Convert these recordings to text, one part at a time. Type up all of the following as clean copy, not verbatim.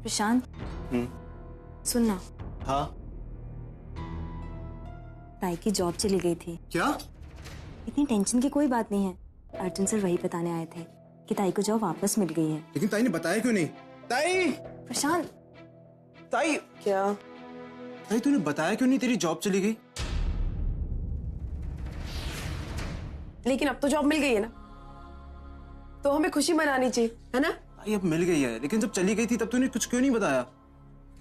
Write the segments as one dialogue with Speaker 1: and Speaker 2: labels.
Speaker 1: प्रशांत, सुनना।
Speaker 2: हाँ।
Speaker 1: ताई की जॉब चली गई थी।
Speaker 2: क्या?
Speaker 1: इतनी टेंशन की कोई बात नहीं है। अर्जुन सर वही बताने आए थे कि ताई को जॉब वापस मिल गई है।
Speaker 2: लेकिन ताई ने बताया क्यों नहीं? ताई!
Speaker 1: प्रशांत,
Speaker 2: ताई!
Speaker 3: क्या?
Speaker 2: ताई तूने बताया क्यों नहीं तेरी जॉब चली गई?
Speaker 3: लेकिन अब तो जॉब मिल गई है ना, तो हमें खुशी मनानी चाहिए, है ना?
Speaker 2: ताई अब मिल गई है, लेकिन जब चली गई थी तब तूने कुछ क्यों नहीं बताया?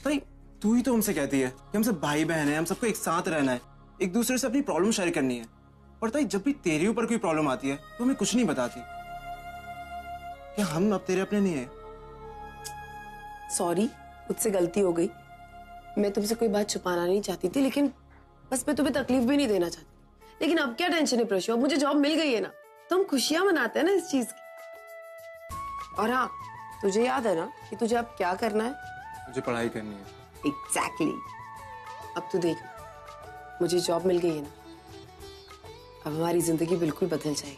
Speaker 2: ताई तू ही तो हमसे कहती है कि हम सब भाई बहन हैं, हम सबको एक साथ रहना है, एक दूसरे से अपनी प्रॉब्लम शेयर करनी है। पर ताई जब भी तेरे ऊपर कोई प्रॉब्लम आती है तो हमें कुछ नहीं बताती। क्या हम अब तेरे अपने नहीं है?
Speaker 3: सॉरी, मुझसे गलती हो गई। मैं तुमसे कोई बात छुपाना नहीं चाहती थी, लेकिन बस मैं तुम्हें तकलीफ भी नहीं देना चाहती। लेकिन अब क्या टेंशन है प्रशो, मुझे जॉब मिल गई है ना, तो हम खुशियां मनाते हैं ना इस चीज की। और हाँ, तुझे याद है ना कि तुझे अब क्या करना है?
Speaker 2: मुझे पढ़ाई करनी है।
Speaker 3: एग्जैक्टली। अब तू देख, मुझे जॉब मिल गई है ना, अब हमारी जिंदगी बिल्कुल बदल जाएगी।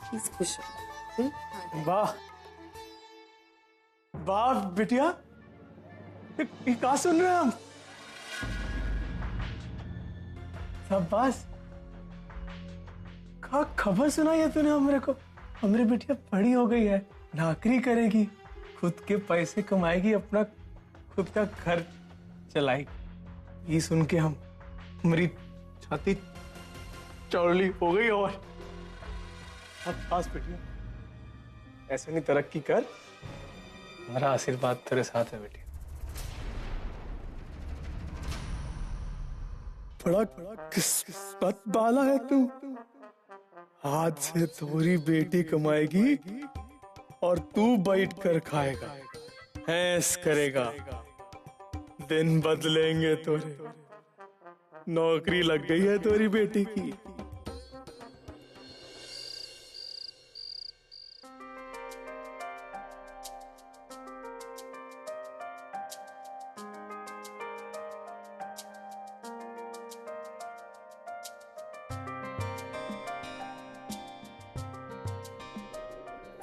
Speaker 3: प्लीज खुश हो।
Speaker 4: वाह वाह बिटिया, ये कहाँ सुन रहे हैं हम? शाबाश, क्या खबर सुनाई है तूने हमरे को? हमरे बिटिया बड़ी हो गई है, नौकरी करेगी, खुद के पैसे कमाएगी, अपना खुद का घर चलाएगी। ये सुन के हमारी छाती चौड़ी हो गई। और अब खास बिटिया, ऐसे नहीं तरक्की कर, हमारा आशीर्वाद तेरे साथ है बेटी। बड़ा किस्मत वाला है तू, आज से तुम्हारी बेटी कमाएगी और तू बैठ कर खाएगा, ऐश करेगा, दिन बदलेंगे तोरे। नौकरी लग गई है तुम्हारी बेटी की।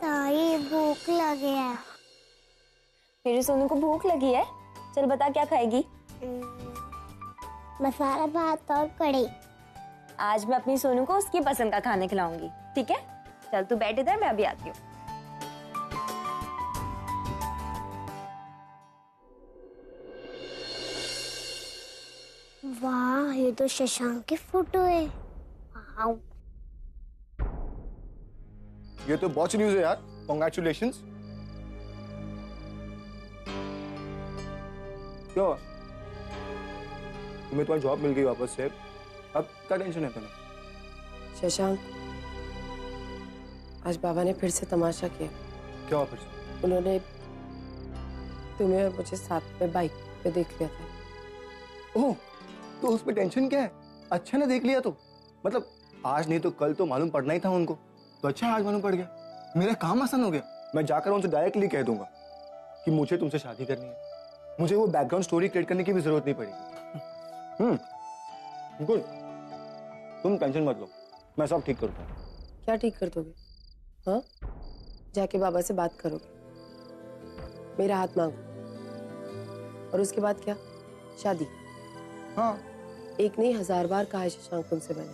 Speaker 5: ताई भूख लगी है।
Speaker 1: मेरे सोनू को भूख लगी है। चल बता क्या खाएगी?
Speaker 5: मसाला भात और कढ़ी।
Speaker 1: आज मैं अपनी सोनू को उसकी पसंद का खाने खिलाऊंगी, ठीक है? चल तू बैठ इधर, मैं अभी आती हूँ।
Speaker 5: वाह, ये तो शशांक की फोटो है। वाह,
Speaker 6: ये तो बहुत न्यूज़ है यार, कॉन्ग्रेचुलेशंस। क्या हुआ? तुम्हें तुम्हारी जॉब मिल गई वापस से, अब क्या टेंशन है तुम्हें?
Speaker 3: शशांक, आज बाबा ने फिर से तमाशा किया।
Speaker 6: क्या हुआ फिर से?
Speaker 3: उन्होंने तुम्हें और मुझे साथ में बाइक पे देख लिया था।
Speaker 6: ओह, तो उसमें टेंशन क्या है? अच्छा ना देख लिया तो, मतलब आज नहीं तो कल तो मालूम पड़ना ही था उनको, तो अच्छा आज मालूम पड़ गया। मेरा काम आसान हो गया। मैं जाकर उनसे डायरेक्टली कह दूंगा कि मुझे तुमसे शादी करनी है। मुझे वो बैकग्राउंड स्टोरी क्रिएट करने की भी जरूरत नहीं पड़ेगी। गुड, तुम टेंशन मत लो, मैं सब ठीक करूंगा।
Speaker 3: क्या ठीक कर दोगे? हाँ, जाके बाबा से बात करोगे, मेरा हाथ मांगो, और उसके बाद क्या? शादी?
Speaker 6: हाँ,
Speaker 3: एक नहीं 1000 बार कहा है शशांक तुमसे मैंने,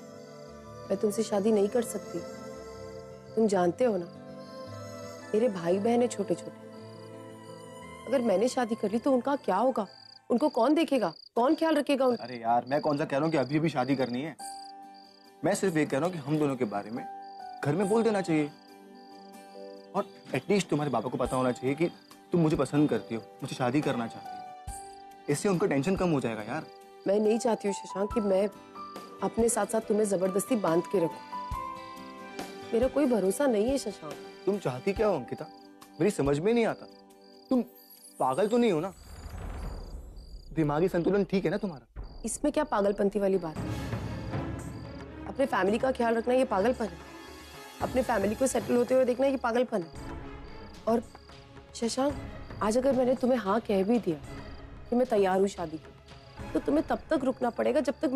Speaker 3: मैं तुमसे शादी नहीं कर सकती। तुम जानते हो ना, मेरे भाई बहन है छोटे छोटे, अगर मैंने शादी कर ली तो उनका क्या होगा? उनको कौन देखेगा, कौन ख्याल रखेगा उनका?
Speaker 6: अरे यार, मैं कौन सा कह रहा हूँ कि अभी भी शादी करनी है। मैं सिर्फ ये कह रहा हूँ कि हम दोनों के बारे में घर में बोल देना चाहिए, और एटलीस्ट तुम्हारे पापा को पता होना चाहिए कि तुम मुझे पसंद करती हो, मुझे शादी करना चाहती हो। इससे उनका टेंशन कम हो जाएगा यार।
Speaker 3: मैं नहीं चाहती हूँ शशांक कि मैं अपने साथ साथ तुम्हें जबरदस्ती बांध के रखूं। मेरा कोई भरोसा नहीं है शशांक।
Speaker 6: तुम चाहती क्या हो अंकिता? मेरी समझ में नहीं आता। तुम पागल तो नहीं हो ना? दिमागी संतुलन ठीक है ना तुम्हारा?
Speaker 3: इसमें क्या पागलपंती वाली बात है? अपने फैमिली का ख्याल रखना ये पागलपन है? अपने फैमिली को सेटल होते हुए देखना ये पागलपन है? और शशांक, आज अगर मैंने तुम्हें हाँ कह भी दिया कि मैं तैयार हूँ शादी के, तो तुम्हें तब तक रुकना पड़ेगा जब तक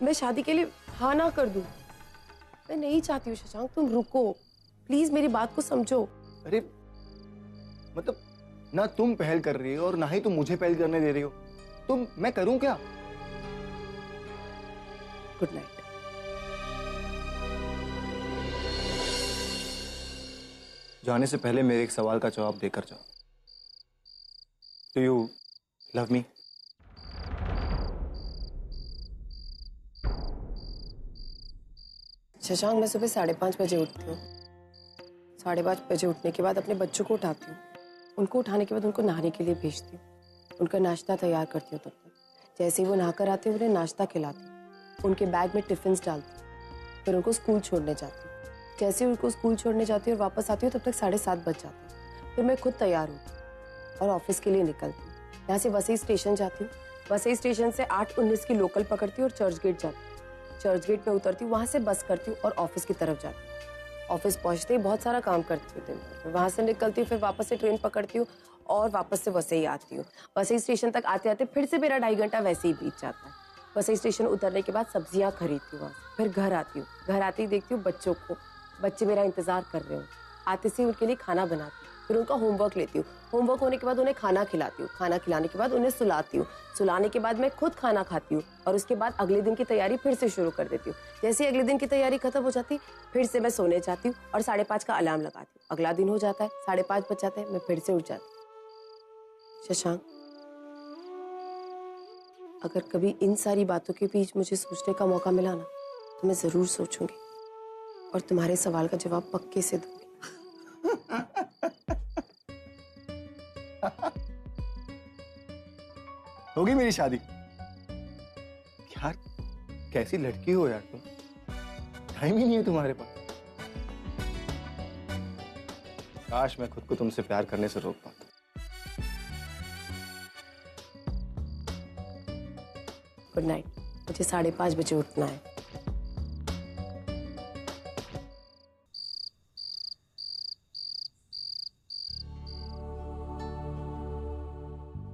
Speaker 3: मैं शादी के लिए हाँ ना कर दूं। मैं नहीं चाहती हूँ शशांक, तुम रुको प्लीज, मेरी बात को समझो।
Speaker 6: अरे मतलब ना तुम पहल कर रही हो और ना ही तुम मुझे पहल करने दे रही हो। मैं करूं क्या?
Speaker 3: Good night.
Speaker 6: जाने से पहले मेरे एक सवाल का जवाब देकर जाओ। Do you love me?
Speaker 3: Shashank, मैं सुबह 5:30 बजे उठती हूँ। 5:30 बजे उठने के बाद अपने बच्चों को उठाती हूँ। उनको उठाने के बाद उनको नहाने के लिए भेजती हूँ। उनका नाश्ता तैयार करती हूँ। तब तक जैसे ही वो नहाकर आते हैं उन्हें नाश्ता खिलाती हूँ। उनके बैग में टिफिन्स डालती हूँ। फिर उनको स्कूल छोड़ने जाती हूँ। जैसे ही उनको स्कूल छोड़ने जाती हूँ और वापस आती हूँ तब तक 7:30 बज जाते हैं। फिर मैं खुद तैयार होती हूँ और ऑफिस के लिए निकलती हूँ। यहाँ से वसई स्टेशन जाती हूँ। वसई स्टेशन से 8:19 की लोकल पकड़ती हूँ और चर्च गेट जाती हूँ। चर्च गेट में उतरती हूँ, वहाँ से बस करती हूँ और ऑफिस की तरफ जाती हूँ। ऑफिस पहुँचते ही बहुत सारा काम करती हूँ दिन भर। वहाँ से निकलती हूँ, फिर वापस से ट्रेन पकड़ती हूँ और वापस से वसई आती हूँ। वसई स्टेशन तक आते आते फिर से मेरा 2.5 घंटा वैसे ही बीत जाता है। वसई स्टेशन उतरने के बाद सब्जियाँ खरीदती हूँ वहाँ से। फिर घर आती हूँ। घर आते ही देखती हूँ बच्चों को, बच्चे मेरा इंतजार कर रहे हो। आते से उनके लिए खाना बनाती हूँ। फिर उनका होमवर्क लेती हूँ। होमवर्क होने के बाद उन्हें खाना खिलाती हूँ। खाना खिलाने के बाद उन्हें सुलाती हूँ। सुलाने के बाद मैं खुद खाना खाती हूँ और उसके बाद अगले दिन की तैयारी फिर से शुरू कर देती हूँ। जैसे ही अगले दिन की तैयारी खत्म हो जाती फिर से मैं सोने जाती हूँ और 5:30 का अलार्म लगाती हूँ। अगला दिन हो जाता है, 5:30 बज जाते हैं, मैं फिर से उठ जाती हूँ। शशांक, अगर कभी इन सारी बातों के बीच मुझे सोचने का मौका मिला ना तो मैं जरूर सोचूंगी और तुम्हारे सवाल का जवाब पक्के से दूंगी।
Speaker 6: होगी मेरी शादी। यार कैसी लड़की हो यार तुम, टाइम ही नहीं है तुम्हारे पास। काश मैं खुद को तुमसे प्यार करने से रोक पाता।
Speaker 3: Good night. मुझे 5:30 बजे उठना है।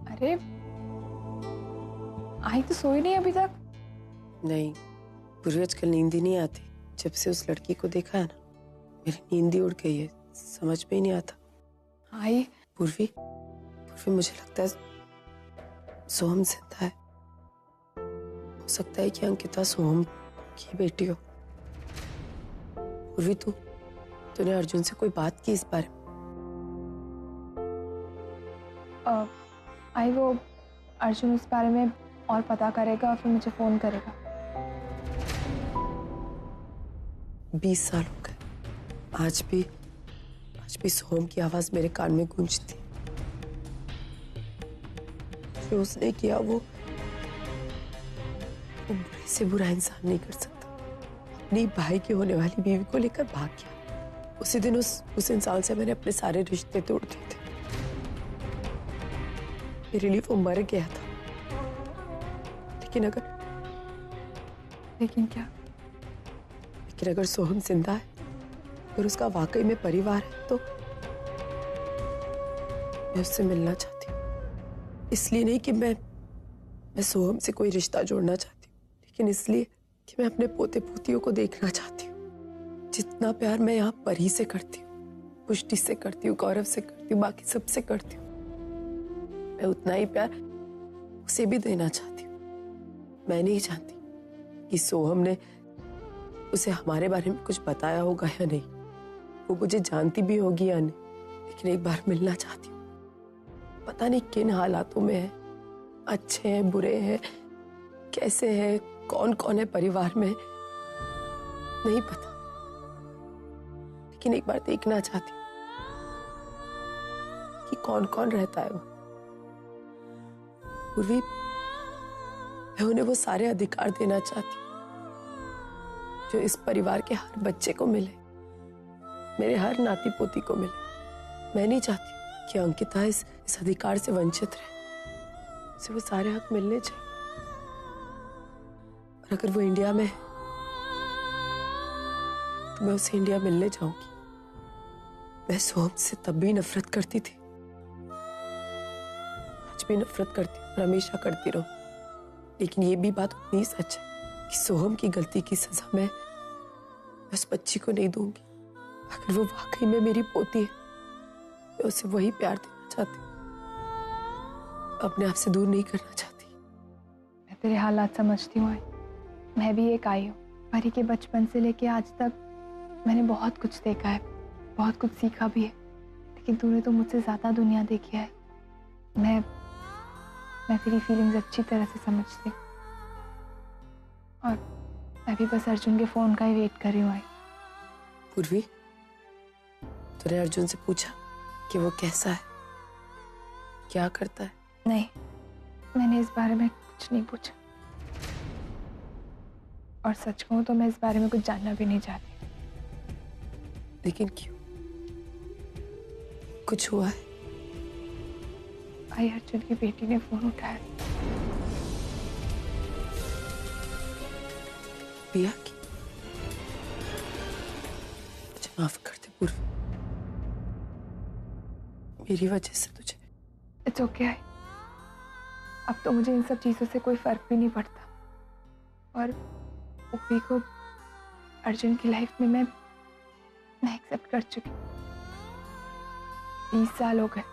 Speaker 7: अरे आई तो सोई नहीं अभी तक।
Speaker 3: नहीं, पूरी आजकल नींद ही नहीं आती। जब से उस लड़की को देखा है ना, मेरी नींद ही उड़ गई है। समझ में ही नहीं आता।
Speaker 7: आई
Speaker 3: पूर्वी, मुझे लगता है सोहम जिंदा है। हो सकता है कि अंकिता सोहम की बेटी हो। पूर्वी, तूने अर्जुन से कोई बात की इस बारे में?
Speaker 7: आई वो अर्जुन इस बारे में और पता करेगा और फिर मुझे फोन करेगा।
Speaker 3: 20 साल हो गए, आज भी सोहम की आवाज मेरे कान में गूंजती। जो उसने किया वो बुरे से बुरा इंसान नहीं कर सकता। अपनी भाई की होने वाली बीवी को लेकर भाग गया। उसी दिन उस इंसान से मैंने अपने सारे रिश्ते तोड़ दिए थे। मेरे लिए वो मर गया था।
Speaker 7: लेकिन क्या?
Speaker 3: लेकिन अगर सोहम जिंदा है, अगर उसका वाकई में परिवार है, तो मैं उससे मिलना चाहती हूँ। इसलिए नहीं कि मैं सोहम से कोई रिश्ता जोड़ना चाहती हूँ, लेकिन इसलिए कि मैं अपने पोते पोतियों को देखना चाहती हूँ। जितना प्यार मैं यहाँ परी से करती हूँ, पुष्टि से करती हूँ, गौरव से करती हूँ, बाकी सबसे करती हूँ, मैं उतना ही प्यार उसे भी देना चाहती हूँ। मैं नहीं जानती कि सोहम ने उसे हमारे बारे में कुछ बताया होगा या नहीं, वो मुझे जानती भी होगी या नहीं, लेकिन एक बार मिलना चाहती हूँ। पता नहीं किन हालातों में है, अच्छे हैं, बुरे हैं, कैसे हैं, कौन कौन है परिवार में, नहीं पता, लेकिन एक बार देखना चाहती हूँ कि कौन कौन रहता है वहां। पूर्वी, मैं उन्हें वो सारे अधिकार देना चाहती हूँ जो इस परिवार के हर बच्चे को मिले, मेरे हर नाती पोती को मिले। मैं नहीं चाहती कि अंकिता इस अधिकार से वंचित रहे। उसे वो सारे हक मिलने चाहिए। और अगर वो इंडिया में है तो मैं उसे इंडिया मिलने जाऊंगी। मैं सोहम से तब भी नफरत करती थी, आज भी नफरत करती हूँ और हमेशा करती रहूं। लेकिन ये भी बात उतनी सच है कि सोहम की गलती की सजा मैं बस बच्ची को नहीं दूंगी। अगर वो वाकई में मेरी पोती है, मैं उसे वही प्यार देना चाहती हूँ, अपने आप से दूर नहीं करना चाहती।
Speaker 7: मैं तेरे हालात समझती हूँ। मैं भी एक आई हूँ। परी के बचपन से लेके आज तक मैंने बहुत कुछ देखा है, बहुत कुछ सीखा भी है, लेकिन तूने तो मुझसे ज्यादा दुनिया देखी है। मैं तेरी फीलिंग्स अच्छी तरह से समझती हूँ, और मैं भी बस अर्जुन के फोन का ही वेट कर रही हूँ।
Speaker 3: पूर्वी, तूने अर्जुन से पूछा कि वो कैसा है, क्या करता है?
Speaker 7: नहीं, मैंने इस बारे में कुछ नहीं पूछा, और सच कहूं तो मैं इस बारे में कुछ जानना भी नहीं चाहती।
Speaker 3: लेकिन क्यों? कुछ हुआ है?
Speaker 7: आई अर्जुन की बेटी ने फोन उठाया।
Speaker 3: पिया की? मुझे माफ कर दे पूर्वी, मेरी वजह से तुझे।
Speaker 7: It's okay. अब तो मुझे इन सब चीजों से कोई फर्क भी नहीं पड़ता, और उपी को अर्जुन की लाइफ में मैं एक्सेप्ट कर चुकी। 20 साल हो गए।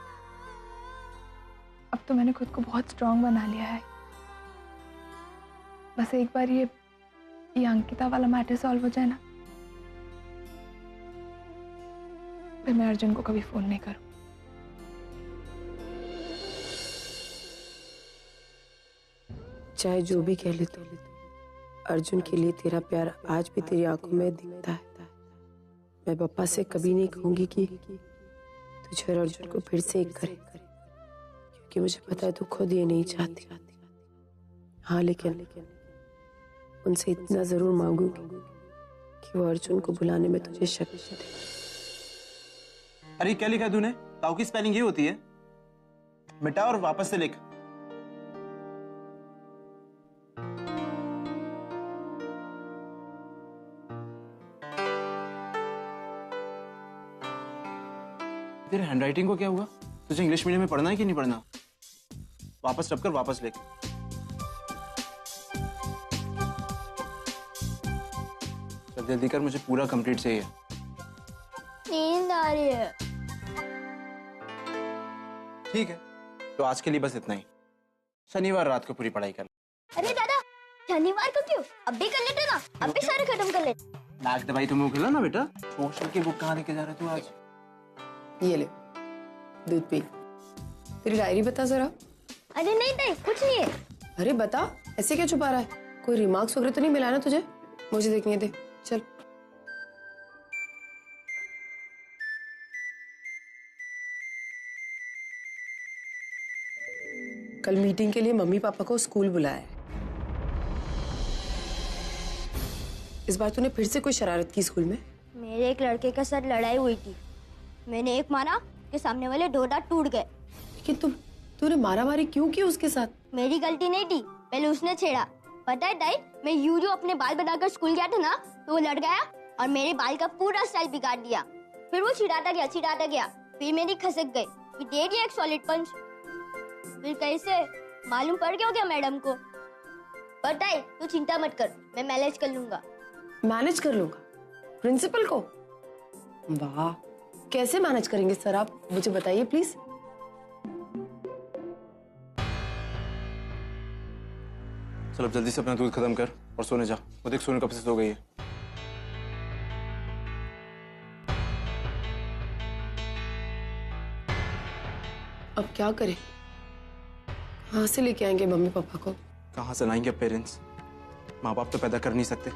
Speaker 7: अब तो मैंने खुद को बहुत स्ट्रांग बना लिया है। बस एक बार ये अंकिता वाला मैटर सॉल्व हो जाए ना, फिर मैं अर्जुन को कभी फोन नहीं करूं।
Speaker 3: चाहे जो भी कह ले तो, अर्जुन के लिए तेरा प्यार आज भी तेरी आंखों में दिखता है। मैं पापा से कभी नहीं कहूंगी कि तुझे और अर्जुन को फिर से एक करे, क्योंकि मुझे पता है तू खुद ये नहीं चाहती। हाँ, लेकिन उनसे इतना जरूर मांगूंगी कि वो अर्जुन को बुलाने में तुझे शक्ति दे।
Speaker 2: अरे क्या लिखा है तूने? ताऊ की स्पेलिंग ये होती है? मिटा और वापस से लिख। तेरे हैंडराइटिंग को क्या हुआ? तुझे इंग्लिश मीडियम में पढ़ना है कि नहीं पढ़ना? वापस रब कर वापस लिख। चल जल्दी कर, मुझे पूरा कंप्लीट चाहिए।
Speaker 5: नींद आ रही है।
Speaker 2: ठीक है, तो आज के लिए बस इतना ही। शनिवार रात को पूरी पढ़ाई कर।
Speaker 5: अरे दादा, शनिवार को क्यों? अब भी कर लेते ना, अब भी सारे खत्म कर लेते।
Speaker 2: नाक दवाई तो मुंह खिला ना बेटा। सोशल की बुक कहाँ लेके जा रहे तू आज?
Speaker 3: ये ले, दूध पी। तेरी डायरी बता जरा।
Speaker 5: अरे नहीं नहीं, कुछ नहीं है।
Speaker 3: अरे बता, ऐसे क्या छुपा रहा है? कोई रिमार्क्स वगैरह तो नहीं मिला ना तुझे? मुझे देखने दे, चल। कल मीटिंग के लिए मम्मी पापा को स्कूल बुलाया है। इस बार तूने फिर से कोई शरारत की स्कूल में?
Speaker 5: मेरे एक लड़के के साथ लड़ाई हुई थी। मैंने एक मारा कि सामने वाले 2 दांत टूट गए।
Speaker 3: लेकिन तूने मारामारी क्यों की उसके साथ?
Speaker 5: मेरी गलती नहीं थी, पहले उसने छेड़ा। पता है ताई, मैं यूं अपने बाल बनाकर स्कूल गया था ना, तो वो लड़ गया और मेरे बाल का पूरा स्टाइल बिगाड़ दिया। फिर वो चिढ़ाता गया, फिर मेरी खसक गई, फिर दे दिया एक सॉलिड पंच। फिर कैसे मालूम पड़ गया क्या मैडम को? पता है, तू चिंता मत कर, मैं मैनेज कर लूंगा।
Speaker 3: मैनेज कर लूंगा? प्रिंसिपल को? वाह, कैसे मैनेज करेंगे सर आप? मुझे बताइए प्लीज।
Speaker 2: चल अब जल्दी से अपना दूध खत्म कर और सोने जा। वो देख सोने कब से सो गई है।
Speaker 3: अब क्या करें? कहाँ से लेके आएंगे मम्मी पापा को?
Speaker 2: कहाँ से लाएंगे अब पेरेंट्स? माँ बाप तो पैदा कर नहीं सकते।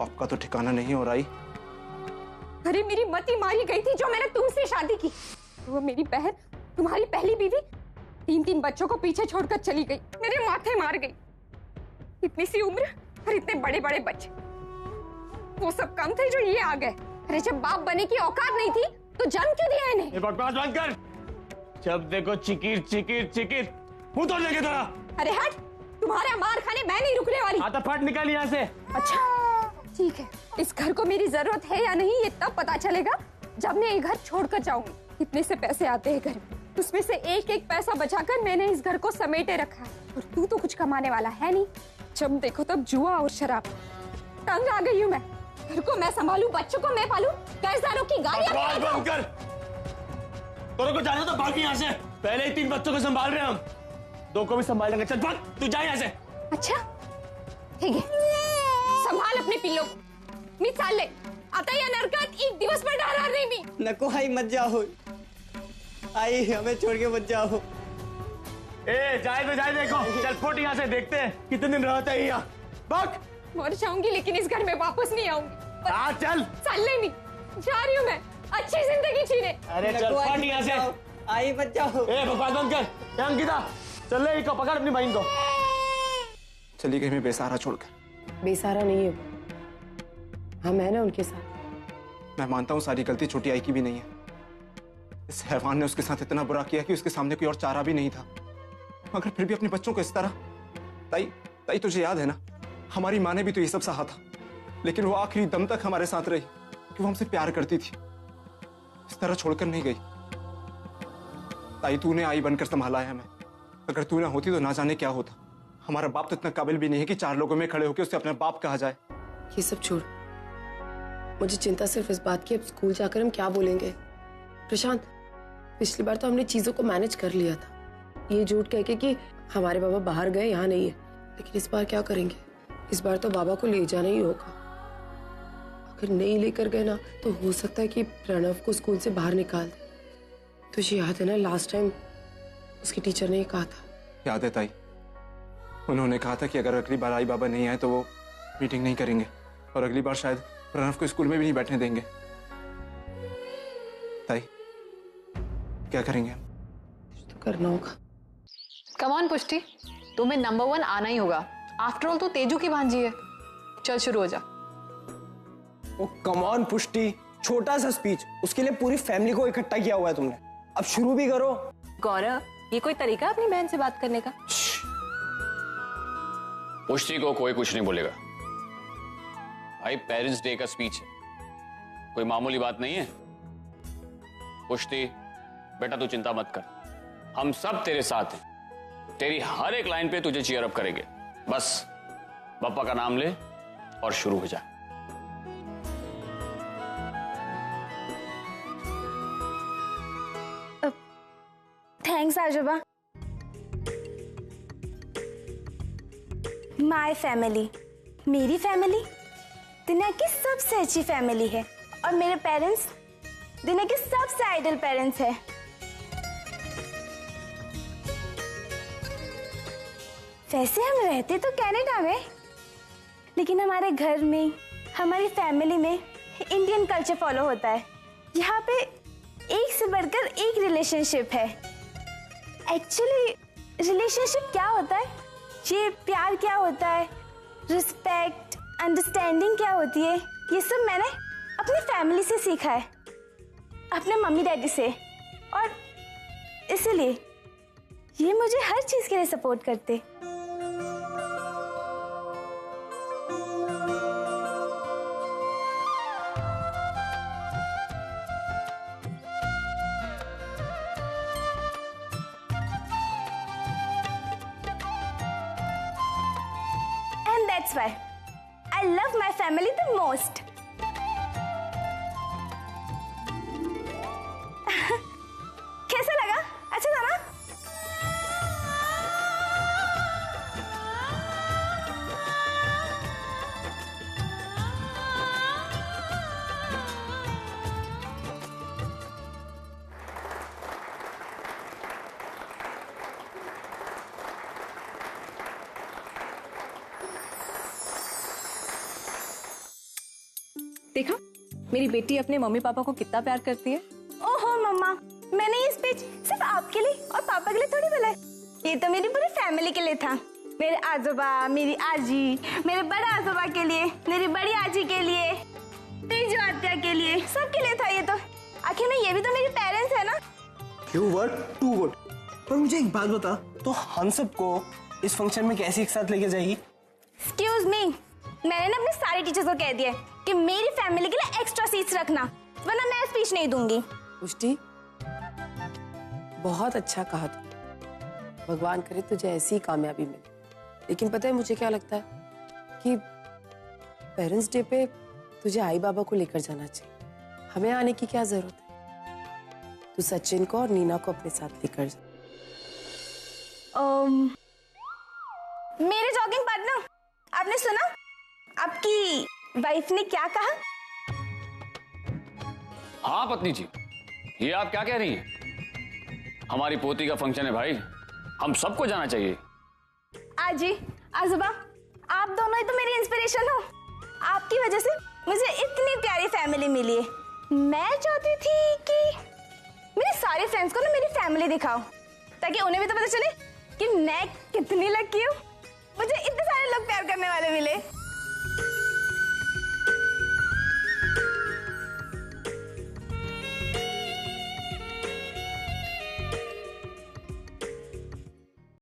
Speaker 2: आपका तो ठिकाना नहीं हो रहा।
Speaker 8: अरे मेरी मती मारी गई थी जो मैंने तुमसे शादी की। वो मेरी बहन, तुम्हारी पहली बीवी, 3 बच्चों को पीछे छोड़कर चली गई, मेरे माथे मार गई। इतनी सी उम्र और इतने बड़े बड़े बच्चे, वो सब कम थे जो ये आ गए। अरे जब बाप बने की औकात नहीं थी तो जन्म क्यों दिया इन्हें?
Speaker 4: बकवास बंद कर। जब देखो चिकिर चिकिर चिकिर, मुंह तोड़ लेके तेरा।
Speaker 8: अरे हट, तुम्हारा मार खाने मैं नहीं रुकने वाली।
Speaker 4: आता फट निकल यहाँ से।
Speaker 8: अच्छा ठीक है, इस घर को मेरी जरूरत है या नहीं ये तब पता चलेगा जब मैं ये घर छोड़कर जाऊंगी। इतने से पैसे आते हैं घर में, उसमें से एक एक पैसा बचाकर मैंने इस घर को समेटे रखा है। और तू तो कुछ कमाने वाला है नहीं, जब देखो तब जुआ और शराब। तंग आ गई हूँ मैं। घर को मैं संभालूं, बच्चों को मैं पालूं, कर्जदारों की गालियां
Speaker 9: बकवास बंद कर। तोरे को जाना तो भाग यहाँ से। पहले ही 3 बच्चों को संभाल रहे हैं हम, 2 को भी संभाल लेंगे। चल भाग, तू जा यहाँ से।
Speaker 8: अच्छा ठीक आहे, संभाल अपने पिल्लों को. मी चालले. आता या नरकात एक दिवस पण राहणार नाही मी.
Speaker 10: नको आई मत जाओ, आई हमें छोड़ के मत जाओ.
Speaker 9: ए जाए देखो. चल फुट यहाँ से, देखते हैं कितने दिन रहता है यहाँ. भाग.
Speaker 8: मर जाऊंगी लेकिन इस घर में वापस नहीं आऊंगी.
Speaker 9: हाँ चल.
Speaker 8: चालले मी, जा रही हूँ मैं अच्छी जिंदगी जीने.
Speaker 9: अरे चल फट यहाँ से.
Speaker 10: आई मत जाओ.
Speaker 9: ए बकवास बंद कर. ए अंकिता चल ले, इसको पकड़ अपनी बहन को.
Speaker 2: चली गई मैं बेसहारा छोड़कर.
Speaker 3: बेसहारा नहीं है, हम है ना उनके साथ.
Speaker 2: मैं मानता हूँ सारी गलती छोटी आई की भी नहीं है. इस हैवान ने उसके साथ इतना बुरा किया कि उसके सामने कोई और चारा भी नहीं था. मगर फिर भी अपने बच्चों को इस तरह. ताई तुझे याद है ना, हमारी माँ ने भी तो ये सब सहा था, लेकिन वो आखिरी दम तक हमारे साथ रही कि वो हमसे प्यार करती थी. इस तरह छोड़कर नहीं गई. ताई तूने आई बनकर संभाला है हमें. अगर तू ना होती तो ना जाने क्या होता. हमारा बाप तो इतना काबिल भी नहीं है कि 4 लोगों में खड़े होकर उसे अपना बाप कहा जाए.
Speaker 3: ये सब छोड़, मुझे चिंता सिर्फ इस बात की अब स्कूल जाकर हम क्या बोलेंगे. प्रशांत, पिछली बार तो हमने चीजों को मैनेज कर लिया था, ये झूठ कह के कि हमारे बाबा बाहर गए यहाँ नहीं है. लेकिन इस बार क्या करेंगे. इस बार तो बाबा को ले जाना ही होगा. अगर नहीं लेकर गए ना तो हो सकता है कि प्रणव को स्कूल से बाहर निकाल दे. तुझे याद है ना लास्ट टाइम उसकी टीचर ने ये कहा था.
Speaker 2: याद है ताई, उन्होंने कहा था कि अगर अगली बार आई बाबा नहीं आए तो वो मीटिंग नहीं करेंगे और अगली बार शायद प्रणव को स्कूल में भी नहीं बैठने देंगे. ताई क्या करेंगे हम.
Speaker 3: तो करना होगा.
Speaker 7: कम ऑन पुष्टि, तुम्हें नंबर 1 आना ही होगा. आफ्टर ऑल तो तेजू की भांजी है. चल शुरू हो जा.
Speaker 10: ओ कम ऑन पुष्टि, छोटा सा स्पीच, उसके लिए पूरी फैमिली को इकट्ठा किया हुआ है तुमने. अब शुरू भी करो.
Speaker 1: गौरव, ये कोई तरीका है अपनी बहन से बात करने का.
Speaker 11: पुष्टि को कोई कुछ नहीं बोलेगा भाई. पेरेंट्स डे का स्पीच है, कोई मामूली बात नहीं है. पुष्टि बेटा तू चिंता मत कर, हम सब तेरे साथ हैं. तेरी हर एक लाइन पे तुझे चीयर अप करेंगे. बस पापा का नाम ले और शुरू हो जा.
Speaker 1: थैंक्स आजोबा. माय फैमिली, मेरी फैमिली दुनिया की सबसे अच्छी फैमिली है और मेरे पेरेंट्स दुनिया के सबसे आइडल पेरेंट्स है. वैसे हम रहते तो कनाडा में, लेकिन हमारे घर में, हमारी फैमिली में इंडियन कल्चर फॉलो होता है. यहाँ पे एक से बढ़कर एक रिलेशनशिप है. एक्चुअली रिलेशनशिप क्या होता है, ये प्यार क्या होता है, रिस्पेक्ट, अंडरस्टैंडिंग क्या होती है, ये सब मैंने अपनी फैमिली से सीखा है, अपने मम्मी डैडी से. और इसलिए ये मुझे हर चीज के लिए सपोर्ट करते. That's why I love my family the most. कैसा लगा? अच्छा था ना?
Speaker 12: देखा मेरी बेटी अपने मम्मी पापा को कितना प्यार करती है.
Speaker 1: ओहो मम्मा, मैंने ये स्पीच सिर्फ आपके लिए और पापा के लिए थोड़ी बोला है. ये तो मेरी पूरी फैमिली के लिए था. मेरे आजोबा, मेरी आजी, मेरे बड़े आजोबा के लिए, मेरी बड़ी आजी के लिए, तेजू आत्या के लिए, सबके लिए था ये तो. आखिर में ये भी तो मेरे पेरेंट्स है ना.
Speaker 10: You word to word. पर मुझे एक बात बता, तो हम सबको इस फंक्शन में कैसे एक साथ लेके जाएगी.
Speaker 1: एक्सक्यूज मी, मैंने ना अपने सारे टीचर्स को कह दिया कि मेरी फैमिली के लिए एक्स्ट्रा सीट्स रखना, वरना मैं स्पीच नहीं दूंगी.
Speaker 3: पुष्टि, बहुत अच्छा कहा तू. भगवान करे तुझे ऐसी ही कामयाबी मिले. लेकिन पता है मुझे क्या लगता है कि पेरेंट्स डे पे तुझे आई बाबा को लेकर जाना चाहिए, हमें आने की क्या जरूरत है। तू सचिन को और नीना को अपने साथ लेकर जा।
Speaker 1: मेरे जॉगिंग पार्टनर, आपने सुना आपकी वाइफ ने क्या कहा?
Speaker 11: हाँ पत्नी जी, ये आप क्या कह रही हैं? हमारी पोती का फंक्शन है भाई, हम सबको जाना चाहिए।
Speaker 1: आजी, आजुबा, आप दोनों ही तो मेरी इंस्पिरेशन हो। आपकी वजह से मुझे इतनी प्यारी फैमिली मिली है। मैं चाहती थी कि मेरे सारे फ्रेंड्स को ना मेरी फैमिली दिखाओ, ताकि उन्हें भी तो पता चले कि मैं कितनी लकी हूँ, मुझे इतने सारे लोग प्यार करने वाले मिले।